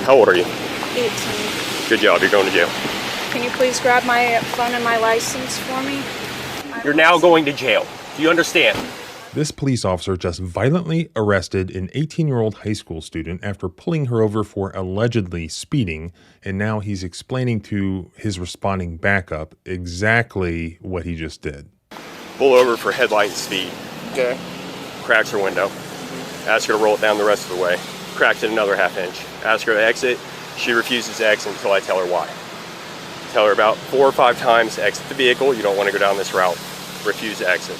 How old are you? 18. Good job, you're going to jail. Can you please grab my phone and my license for me? You're now going to jail. Do you understand? This police officer just violently arrested an 18-year-old high school student after pulling her over for allegedly speeding, and now he's explaining to his responding backup exactly what he just did. Pull over for headlight and speed. Okay. Cracks her window. Ask her to roll it down the rest of the way. Cracks it another half inch. Ask her to exit. She refuses to exit until I tell her why. Tell her about 4 or 5 times to exit the vehicle. You don't want to go down this route. Refuse to exit.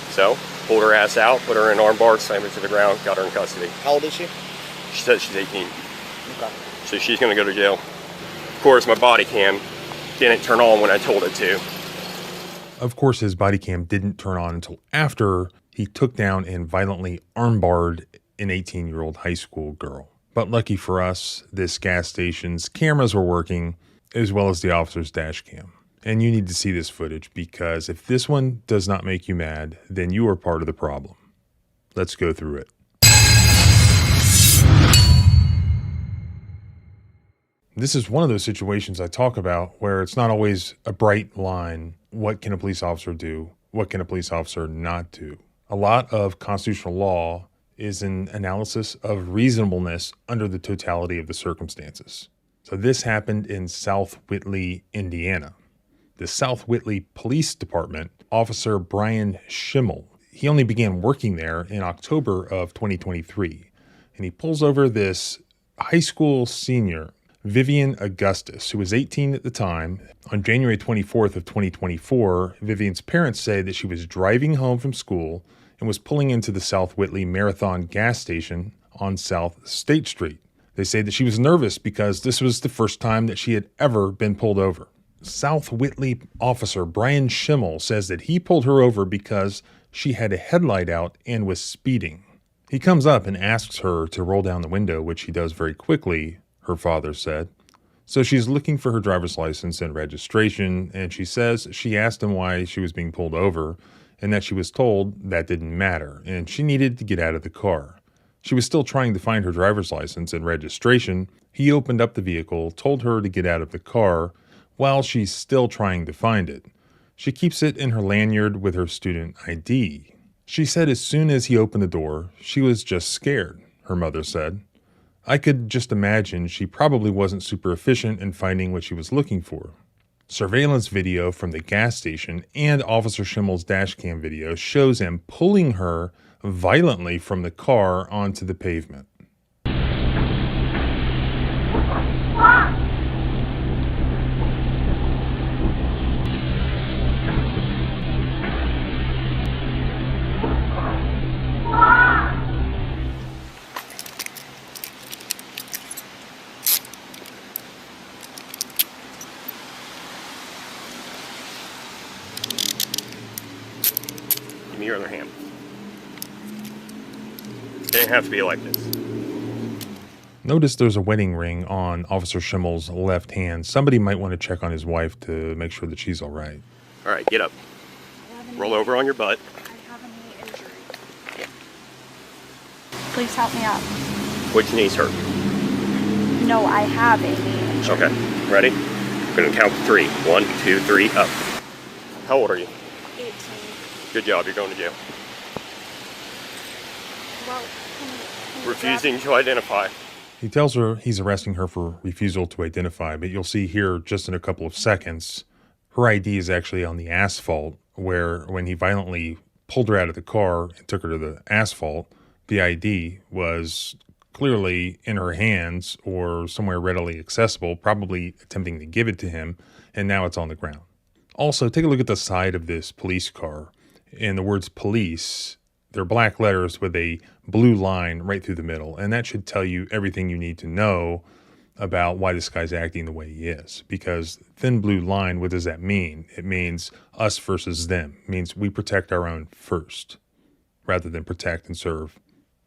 So, pulled her ass out, put her in arm bar, slammed her to the ground, got her in custody. How old is she? She says she's 18. Okay. So she's going to go to jail. Of course, my body cam didn't turn on when I told it to. Of course, his body cam didn't turn on until after he took down and violently armbarred an 18-year-old high school girl. But lucky for us, this gas station's cameras were working, as well as the officer's dash cam. And you need to see this footage, because if this one does not make you mad, then you are part of the problem. Let's go through it. This is one of those situations I talk about where it's not always a bright line. What can a police officer do? What can a police officer not do? A lot of constitutional law is an analysis of reasonableness under the totality of the circumstances. So this happened in South Whitley, Indiana. The South Whitley Police Department, Officer Brian Schimmel, he only began working there in October of 2023. And he pulls over this high school senior, Vivian Augustus, who was 18 at the time. On January 24th of 2024, Vivian's parents say that she was driving home from school and was pulling into the South Whitley Marathon gas station on South State Street. They say that she was nervous because this was the first time that she had ever been pulled over. South Whitley officer Brian Schimmel says that he pulled her over because she had a headlight out and was speeding. He comes up and asks her to roll down the window, which she does very quickly, her father said. So she's looking for her driver's license and registration, and she says she asked him why she was being pulled over, and that she was told that didn't matter, and she needed to get out of the car. She was still trying to find her driver's license and registration. He opened up the vehicle, told her to get out of the car, while she's still trying to find it. She keeps it in her lanyard with her student ID. She said as soon as he opened the door, she was just scared, her mother said. I could just imagine she probably wasn't super efficient in finding what she was looking for. Surveillance video from the gas station and Officer Schimmel's dashcam video shows him pulling her violently from the car onto the pavement. Give me your other hand. It didn't have to be like this. Notice there's a wedding ring on Officer Schimmel's left hand. Somebody might want to check on his wife to make sure that she's all right. All right, get up. Roll over on your butt. I have a knee injury. Please help me up. Which knee's hurt? No, I have a knee injury. Okay, ready? I'm going to count to 3. 1, 2, 3, up. How old are you? 18. Good job, you're going to jail. Well, can you Refusing to identify. He tells her he's arresting her for refusal to identify, but you'll see here just in a couple of seconds, her ID is actually on the asphalt, where when he violently pulled her out of the car and took her to the asphalt, the ID was clearly in her hands or somewhere readily accessible, probably attempting to give it to him, and now it's on the ground. Also, take a look at the side of this police car, and the words police, they're black letters with a blue line right through the middle, and that should tell you everything you need to know about why this guy's acting the way he is. Because thin blue line, what does that mean? It means us versus them. It means we protect our own first, rather than protect and serve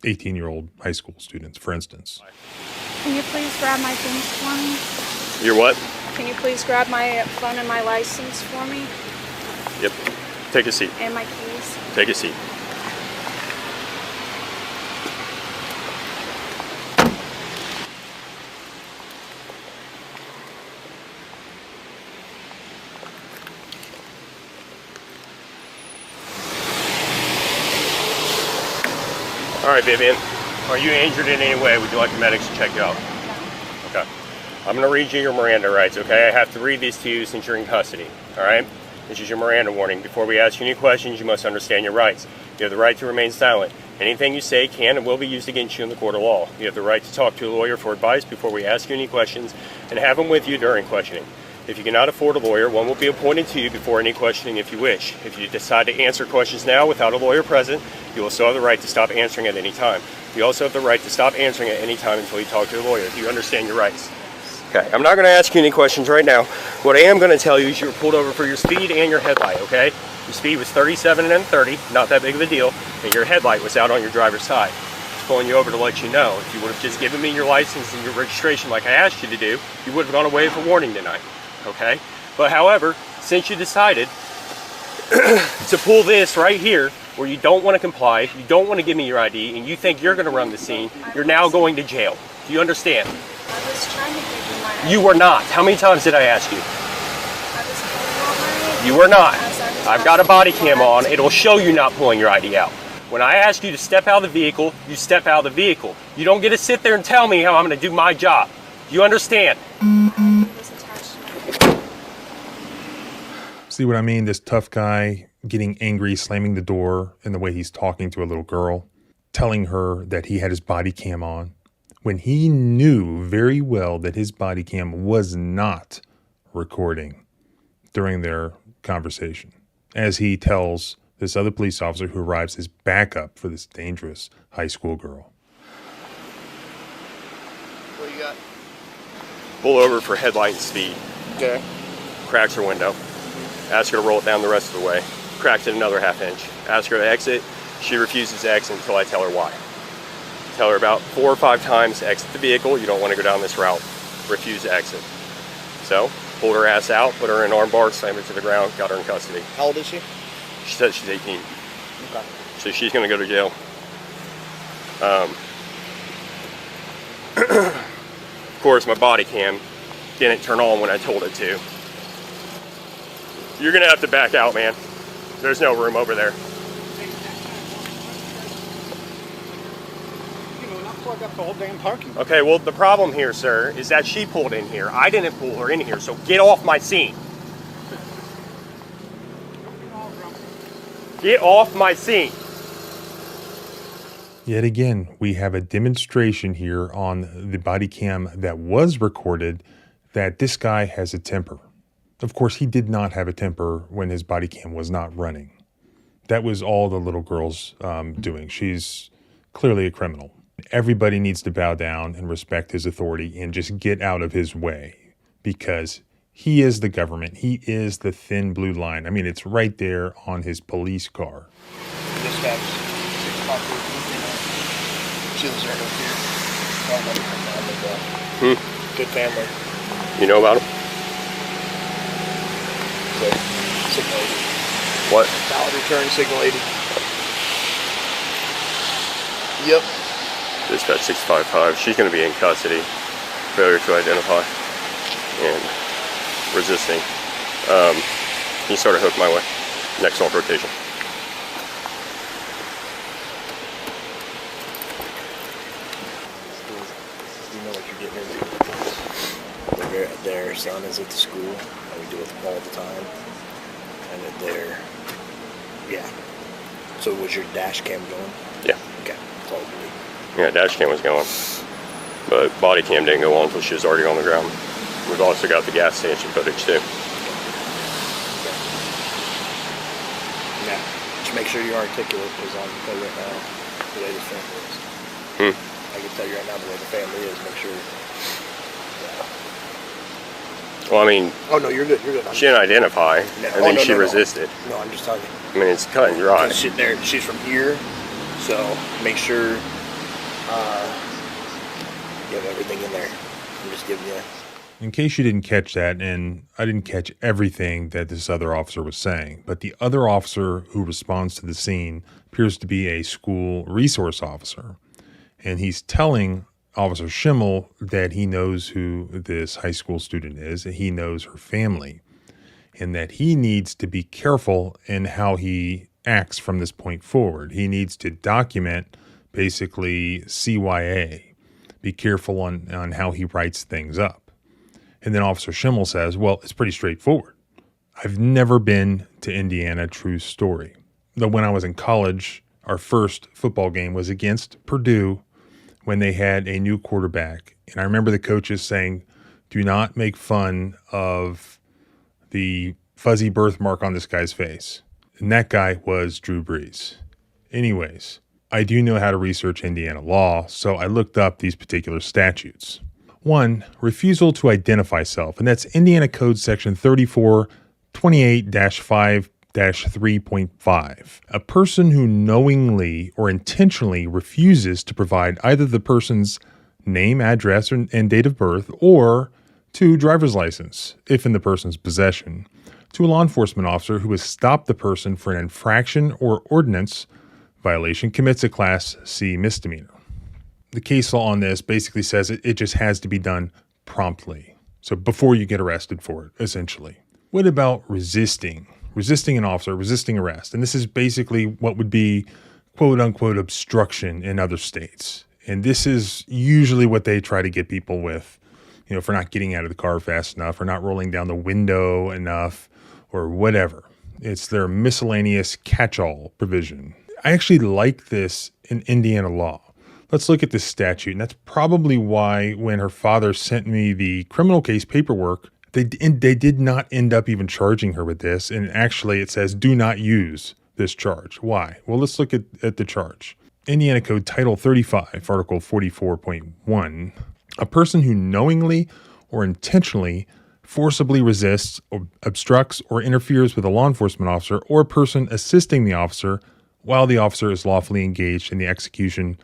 18-year-old high school students, for instance. Can you please grab my things for me? Your what? Can you please grab my phone and my license for me? Yep. Take a seat. And my keys? Take a seat. All right, Vivian. Are you injured in any way? Would you like the medics to check you out? Okay. I'm going to read you your Miranda rights, okay? I have to read these to you since you're in custody, all right? This is your Miranda warning. Before we ask you any questions, you must understand your rights. You have the right to remain silent. Anything you say can and will be used against you in the court of law. You have the right to talk to a lawyer for advice before we ask you any questions and have them with you during questioning. If you cannot afford a lawyer, one will be appointed to you before any questioning if you wish. If you decide to answer questions now without a lawyer present, you will still have the right to stop answering at any time. You also have the right to stop answering at any time until you talk to a lawyer. Do you understand your rights? Okay, I'm not going to ask you any questions right now. What I am going to tell you is you were pulled over for your speed and your headlight, okay? Your speed was 37 and then 30, not that big of a deal, and your headlight was out on your driver's side. Just pulling you over to let you know. If you would have just given me your license and your registration like I asked you to do, you would have gone away with a warning tonight, okay? But however, since you decided to pull this right here, where you don't want to comply, you don't want to give me your ID, and you think you're going to run the scene, you're now going to jail. Do you understand? I was trying to give you my ID. You were not. How many times did I ask you? I was pulling over. You were not. I've got a body cam on. It'll show you not pulling your ID out. When I ask you to step out of the vehicle, you step out of the vehicle. You don't get to sit there and tell me how I'm going to do my job. Do you understand? It was attached to my See what I mean? This tough guy getting angry, slamming the door in the way he's talking to a little girl, telling her that he had his body cam on, when he knew very well that his body cam was not recording during their conversation, as he tells this other police officer who arrives as backup for this dangerous high school girl. What you got? Pull over for headlight and speed. Okay. Cracks her window. Ask her to roll it down the rest of the way. Cracked it another half inch. Ask her to exit. She refuses to exit until I tell her why. Tell her about 4 or 5 times to exit the vehicle. You don't want to go down this route. Refuse to exit. So, pulled her ass out, put her in arm bar, slammed her to the ground, got her in custody. How old is she? She says she's 18. Okay. So she's going to go to jail. Of course, my body cam didn't turn on when I told it to. You're going to have to back out, man. There's no room over there. You know, not plug up the whole damn parking lot. Okay, well, the problem here, sir, is that she pulled in here. I didn't pull her in here, so get off my scene. Get off my scene. Yet again, we have a demonstration here on the body cam that was recorded that this guy has a temper. Of course, he did not have a temper when his body cam was not running. That was all the little girl's doing. She's clearly a criminal. Everybody needs to bow down and respect his authority and just get out of his way, because he is the government. He is the thin blue line. I mean, it's right there on his police car. Dispatch 653. She lives right up here. Good family. You know about him? So, signal lady. What? Valid return signal lady. Yep. Dispatch 655. She's going to be in custody. Failure to identify and resisting. Can you start a hook my way? Next off rotation. You know what you're getting into. Their son is at the school, and we do it all the time. And that they're, yeah. So was your dash cam going? Yeah. Okay, that's all you need. Yeah, dash cam was going, but body cam didn't go on until she was already on the ground. We've also got the gas station footage too. Yeah. Just make sure you're articulate, because I can tell you right now the way the family is. I can tell you right now the way the family is. Make sure. Yeah. Well, I mean, Oh no, you're good. You're good. she didn't identify, No. and Oh, then no, she no, no. resisted. No, I'm just telling you. I mean, it's cut and dry. She's from here, so make sure you have everything in there. I'm just giving you. In case you didn't catch that, and I didn't catch everything that this other officer was saying, but the other officer who responds to the scene appears to be a school resource officer. And he's telling Officer Schimmel that he knows who this high school student is, and he knows her family, and that he needs to be careful in how he acts from this point forward. He needs to document basically CYA. Be careful on how he writes things up. And then Officer Schimmel says, well, it's pretty straightforward. I've never been to Indiana, true story. Though when I was in college, our first football game was against Purdue when they had a new quarterback. And I remember the coaches saying, do not make fun of the fuzzy birthmark on this guy's face. And that guy was Drew Brees. Anyways, I do know how to research Indiana law, so I looked up these particular statutes. 1, refusal to identify self, and that's Indiana Code Section 3428-5-3.5. A person who knowingly or intentionally refuses to provide either the person's name, address, and date of birth, or 2, driver's license, if in the person's possession, to a law enforcement officer who has stopped the person for an infraction or ordinance violation commits a Class C misdemeanor. The case law on this basically says it just has to be done promptly. So before you get arrested for it, essentially. What about resisting? Resisting an officer, resisting arrest. And this is basically what would be quote unquote obstruction in other states. And this is usually what they try to get people with, for not getting out of the car fast enough or not rolling down the window enough or whatever. It's their miscellaneous catch-all provision. I actually like this in Indiana law. Let's look at this statute. And that's probably why when her father sent me the criminal case paperwork, they did not end up even charging her with this. And actually it says do not use this charge. Why? Well, let's look at the charge. Indiana Code Title 35, Article 44.1. A person who knowingly or intentionally forcibly resists or obstructs or interferes with a law enforcement officer or a person assisting the officer while the officer is lawfully engaged in the execution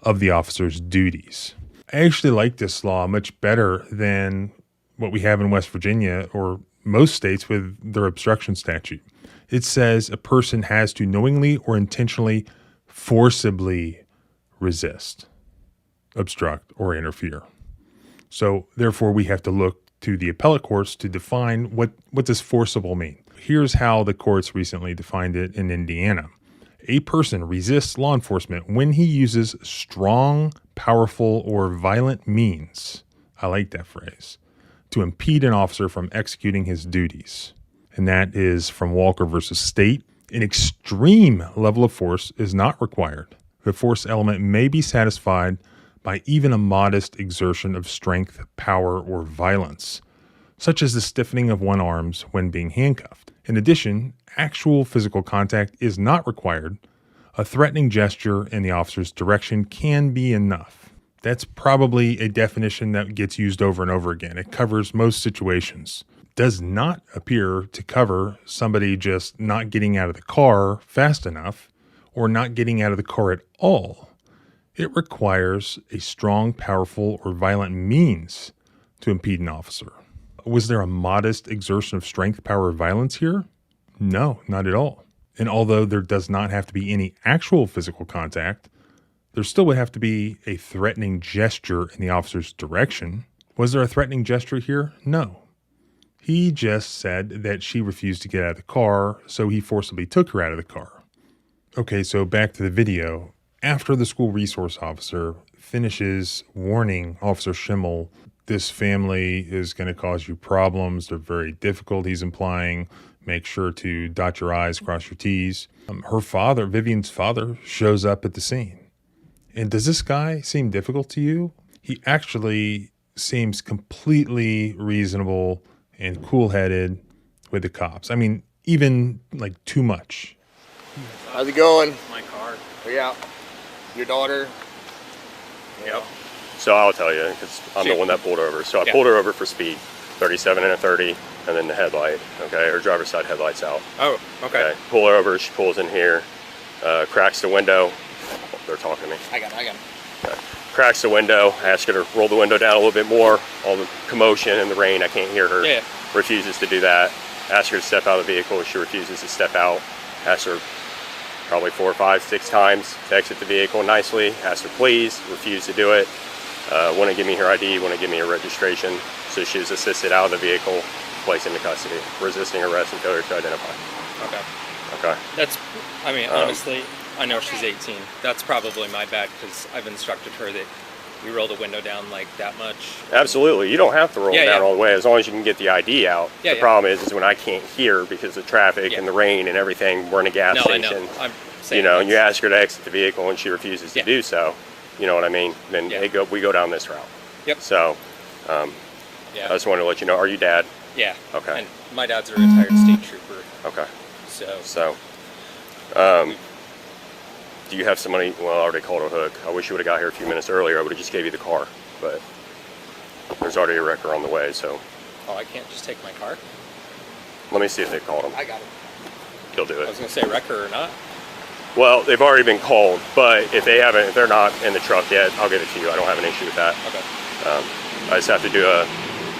of the officer's duties. I actually like this law much better than what we have in West Virginia or most states with their obstruction statute. It says a person has to knowingly or intentionally forcibly resist, obstruct, or interfere. So therefore, we have to look to the appellate courts to define what does forcible mean. Here's how the courts recently defined it in Indiana. A person resists law enforcement when he uses strong, powerful, or violent means, I like that phrase, to impede an officer from executing his duties. And that is from Walker versus State. An extreme level of force is not required. The force element may be satisfied by even a modest exertion of strength, power, or violence, such as the stiffening of one's arms when being handcuffed. In addition, actual physical contact is not required. A threatening gesture in the officer's direction can be enough. That's probably a definition that gets used over and over again. It covers most situations. Does not appear to cover somebody just not getting out of the car fast enough or not getting out of the car at all. It requires a strong, powerful, or violent means to impede an officer. Was there a modest exertion of strength, power, or violence here? No, not at all. And although there does not have to be any actual physical contact, there still would have to be a threatening gesture in the officer's direction. Was there a threatening gesture here? No. He just said that she refused to get out of the car, so he forcibly took her out of the car. Okay, so back to the video. After the school resource officer finishes warning Officer Schimmel, this family is going to cause you problems. They're very difficult, he's implying. Make sure to dot your I's, cross your T's. Her father, Vivian's father, shows up at the scene. And does this guy seem difficult to you? He actually seems completely reasonable and cool-headed with the cops. I mean, even like too much. How's it going? My car. Yeah. Your daughter? Yep. So I'll tell you, because I'm the one that pulled over. So I Yeah. pulled her over for speed, 37 and a 30, and then the headlight, okay? Her driver's side headlight's out. Oh, okay. Pull her over, she pulls in here, cracks the window. Oh, they're talking to me. I got it. Okay. Cracks the window, ask her to roll the window down a little bit more. All the commotion and the rain, I can't hear her. Yeah. Refuses to do that. Ask her to step out of the vehicle, she refuses to step out. Ask her probably 4, 5, 6 times to exit the vehicle nicely. Ask her please, refuse to do it. Wouldn't give me her ID, wouldn't give me her registration. So she was assisted out of the vehicle, placed into custody, resisting arrest and failure to identify. Okay. Okay. That's, I mean, honestly, I know she's 18. That's probably my bad because I've instructed her that we roll the window down like that much. Absolutely. You don't have to roll it down all the way as long as you can get the ID out. Yeah, the problem is when I can't hear because of traffic and the rain and everything, we're in a gas station. I know. I'm saying and you ask her to exit the vehicle and she refuses to do so. You know what I mean? Then we go down this route. Yep. So, I just wanted to let you know. Are you dad? Yeah. Okay. And my dad's a retired state trooper. Okay. So. Do you have somebody? Well, I already called a hook. I wish you would have got here a few minutes earlier. I would have just gave you the car, but there's already a wrecker on the way. So. Oh, I can't just take my car? Let me see if they called him. I got it. He'll do it. I was gonna say wrecker or not. Well, they've already been called, but if they're not in the truck yet, I'll give it to you. I don't have an issue with that. Okay. I just have to do a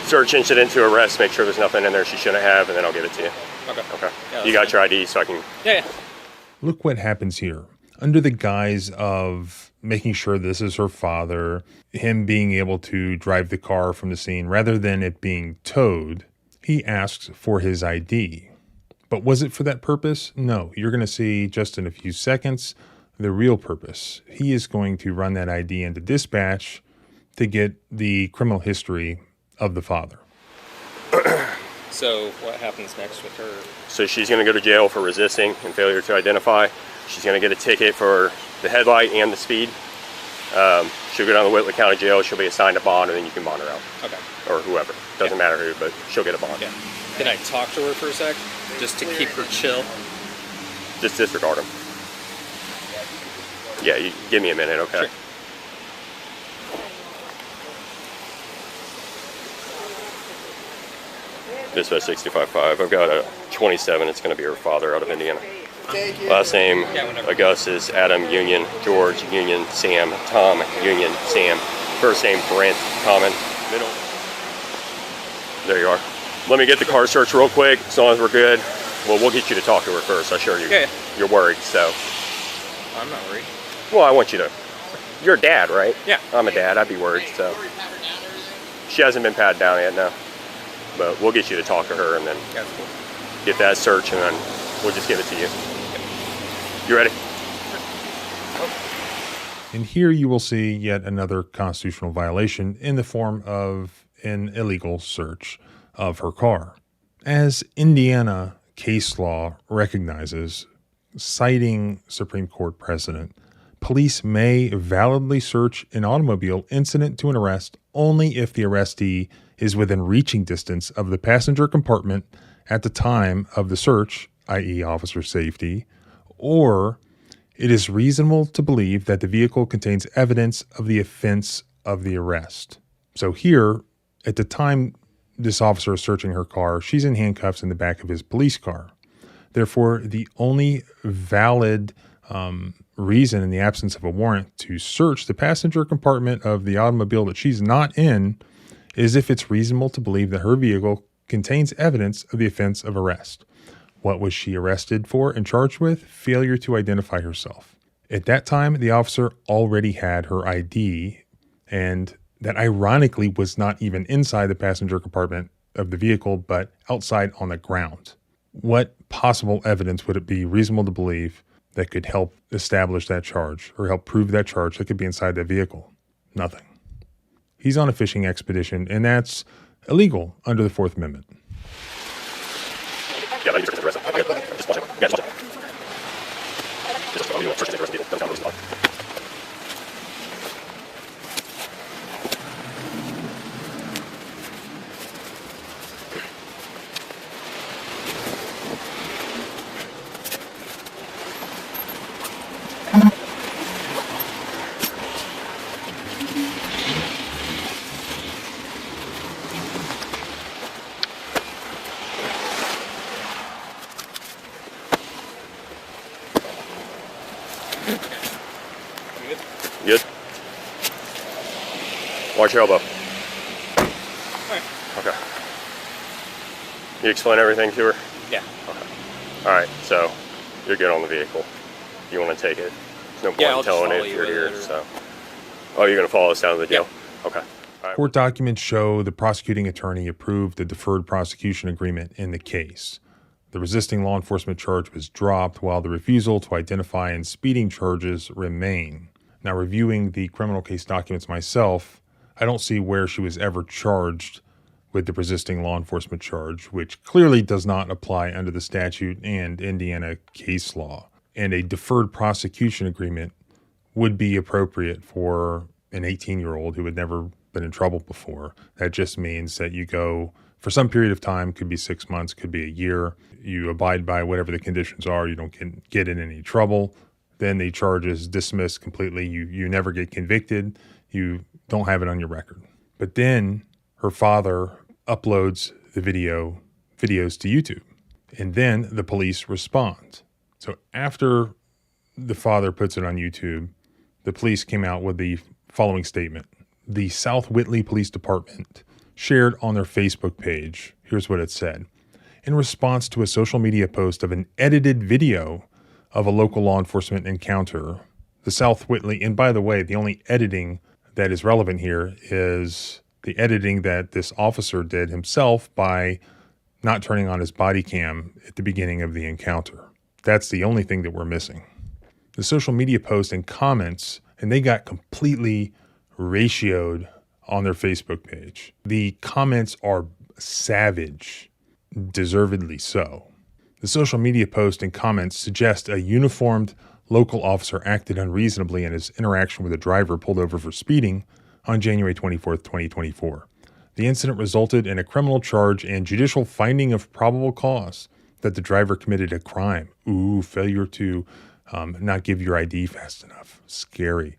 search incident to arrest, make sure there's nothing in there she shouldn't have, and then I'll give it to you. Okay. Okay. Yeah, You got fine. your ID, so I can. Yeah. Look what happens here. Under the guise of making sure this is her father, him being able to drive the car from the scene rather than it being towed, he asks for his ID. But was it for that purpose? No. You're going to see just in a few seconds the real purpose. He is going to run that ID into dispatch to get the criminal history of the father. So what happens next with her? So she's going to go to jail for resisting and failure to identify. She's going to get a ticket for the headlight and the speed. She'll go down to Whitley County Jail. She'll be assigned a bond, and then you can bond her out. Okay. Or whoever. Doesn't matter who, but she'll get a bond. Yeah. Can I talk to her for a sec? Just to keep her chill? Just disregard him. Yeah, you give me a minute, okay? Sure. Dispatch 65.5. I've got a 27. It's going to be her father out of Indiana. Last name, Augustus, Adam, Union, George, Union, Sam, Tom, Union, Sam. First name, Brent, Common. Middle. There you are. Let me get the car search real quick, as long as we're good. Well, we'll get you to talk to her first. I assure you. Yeah. You're worried, so. I'm not worried. Well, I want you to. You're a dad, right? Yeah. I'm a dad. I'd be worried, so. She hasn't been patted down yet, no. But we'll get you to talk to her and then That's cool. get that search, and then we'll just give it to you. You ready? And here you will see yet another constitutional violation in the form of an illegal search of her car. As Indiana case law recognizes, citing Supreme Court precedent, police may validly search an automobile incident to an arrest only if the arrestee is within reaching distance of the passenger compartment at the time of the search, i.e. officer safety, or it is reasonable to believe that the vehicle contains evidence of the offense of the arrest. So here, at the time this officer is searching her car, she's in handcuffs in the back of his police car. Therefore, the only valid reason in the absence of a warrant to search the passenger compartment of the automobile that she's not in is if it's reasonable to believe that her vehicle contains evidence of the offense of arrest. What was she arrested for and charged with? Failure to identify herself. At that time, the officer already had her ID, and that ironically was not even inside the passenger compartment of the vehicle, but outside on the ground. What possible evidence would it be reasonable to believe that could help establish that charge or help prove that charge that could be inside that vehicle? Nothing. He's on a fishing expedition, and that's illegal under the Fourth Amendment. Yeah, let me search the rest of it. Okay. Just watch it. Yeah, just watch it. Just, I'll do a search the rest of it. Doesn't sound really spot. Good? Watch your elbow. Alright. Okay. You explain everything to her? Yeah. Alright, so you're good on the vehicle. You want to take it? There's no point Yeah, I'll in just towing follow it if you you're with here, it or- so. Oh, you're going to follow us down to the jail? Okay. All right. Court documents show the prosecuting attorney approved the deferred prosecution agreement in the case. The resisting law enforcement charge was dropped while the refusal to identify and speeding charges remain. Now, reviewing the criminal case documents myself, I don't see where she was ever charged with the resisting law enforcement charge, which clearly does not apply under the statute and Indiana case law. And a deferred prosecution agreement would be appropriate for an 18-year-old who had never been in trouble before. That just means that you go for some period of time, could be 6 months, could be a year. You abide by whatever the conditions are. You don't get in any trouble. Then the charge is dismissed completely. You never get convicted. You don't have it on your record. But then her father uploads the videos to YouTube, and then the police respond. So after the father puts it on YouTube, the police came out with the following statement. The South Whitley Police Department shared on their Facebook page. Here's what it said. In response to a social media post of an edited video of a local law enforcement encounter, the South Whitley, and by the way, the only editing that is relevant here is the editing that this officer did himself by not turning on his body cam at the beginning of the encounter. That's the only thing that we're missing. The social media post and comments, and they got completely ratioed on their Facebook page. The comments are savage, deservedly so. The social media post and comments suggest a uniformed local officer acted unreasonably in his interaction with a driver pulled over for speeding on January 24th, 2024. The incident resulted in a criminal charge and judicial finding of probable cause that the driver committed a crime. Failure to not give your ID fast enough. Scary.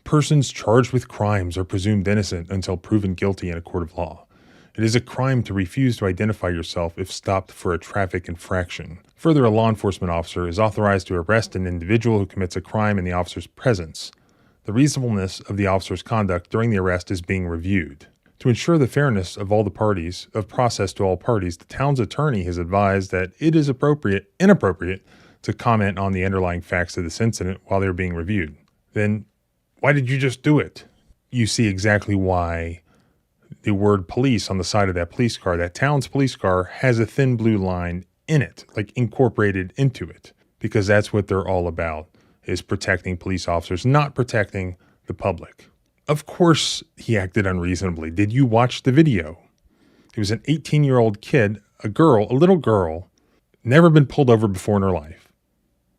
Persons charged with crimes are presumed innocent until proven guilty in a court of law. It is a crime to refuse to identify yourself if stopped for a traffic infraction. Further, a law enforcement officer is authorized to arrest an individual who commits a crime in the officer's presence. The reasonableness of the officer's conduct during the arrest is being reviewed. To ensure the fairness of all the parties, of process to all parties, the town's attorney has advised that it is inappropriate to comment on the underlying facts of this incident while they're being reviewed. Then why did you just do it? You see exactly why the word police on the side of that police car, that town's police car, has a thin blue line in it, like incorporated into it, because that's what they're all about, is protecting police officers, not protecting the public. Of course he acted unreasonably. Did you watch the video? It was an 18-year-old kid, a little girl, never been pulled over before in her life,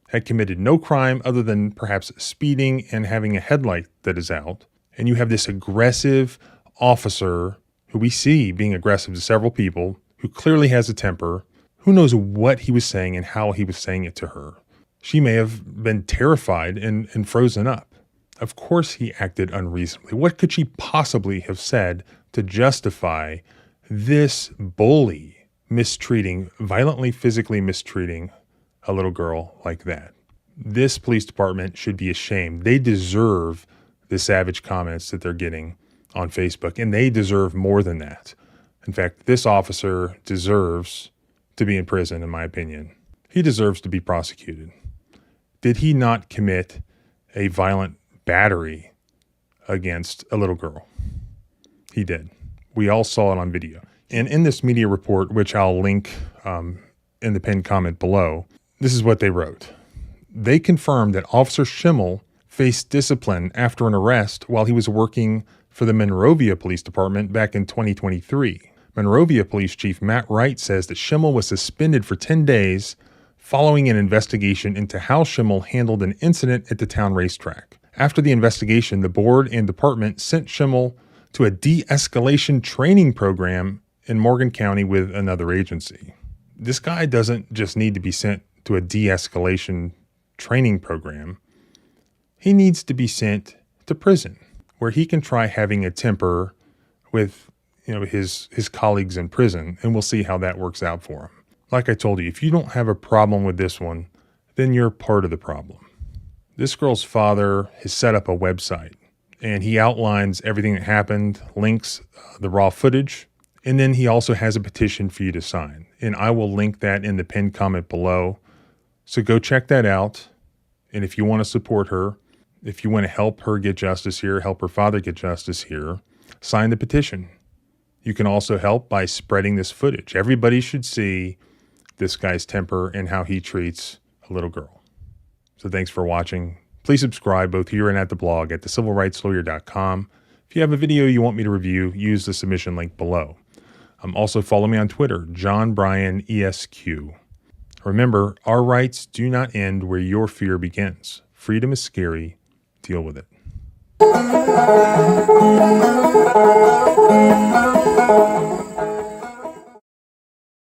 had committed no crime other than perhaps speeding and having a headlight that is out. And you have this aggressive officer who we see being aggressive to several people, who clearly has a temper, who knows what he was saying and how he was saying it to her. She may have been terrified and frozen up. Of course he acted unreasonably. What could she possibly have said to justify this bully violently physically mistreating a little girl like that? This police department should be ashamed. They deserve the savage comments that they're getting on Facebook, and they deserve more than that. In fact, this officer deserves to be in prison, in my opinion. He deserves to be prosecuted. Did he not commit a violent battery against a little girl? He did. We all saw it on video. And in this media report, which I'll link in the pinned comment below, this is what they wrote. They confirmed that Officer Schimmel faced discipline after an arrest while he was working for the Monrovia Police Department back in 2023. Monrovia Police Chief Matt Wright says that Schimmel was suspended for 10 days following an investigation into how Schimmel handled an incident at the town racetrack. After the investigation, the board and department sent Schimmel to a de-escalation training program in Morgan County with another agency. This guy doesn't just need to be sent to a de-escalation training program. He needs to be sent to prison, where he can try having a temper with his colleagues in prison, and we'll see how that works out for him. Like I told you, if you don't have a problem with this one, then you're part of the problem. This girl's father has set up a website, and he outlines everything that happened, links the raw footage, and then he also has a petition for you to sign. And I will link that in the pinned comment below. So go check that out. And if you want to support her, if you want to help her get justice here, help her father get justice here, sign the petition. You can also help by spreading this footage. Everybody should see this guy's temper and how he treats a little girl. So thanks for watching. Please subscribe both here and at the blog at thecivilrightslawyer.com. If you have a video you want me to review, use the submission link below. Also follow me on Twitter, John Bryan ESQ. Remember, our rights do not end where your fear begins. Freedom is scary. Deal with it.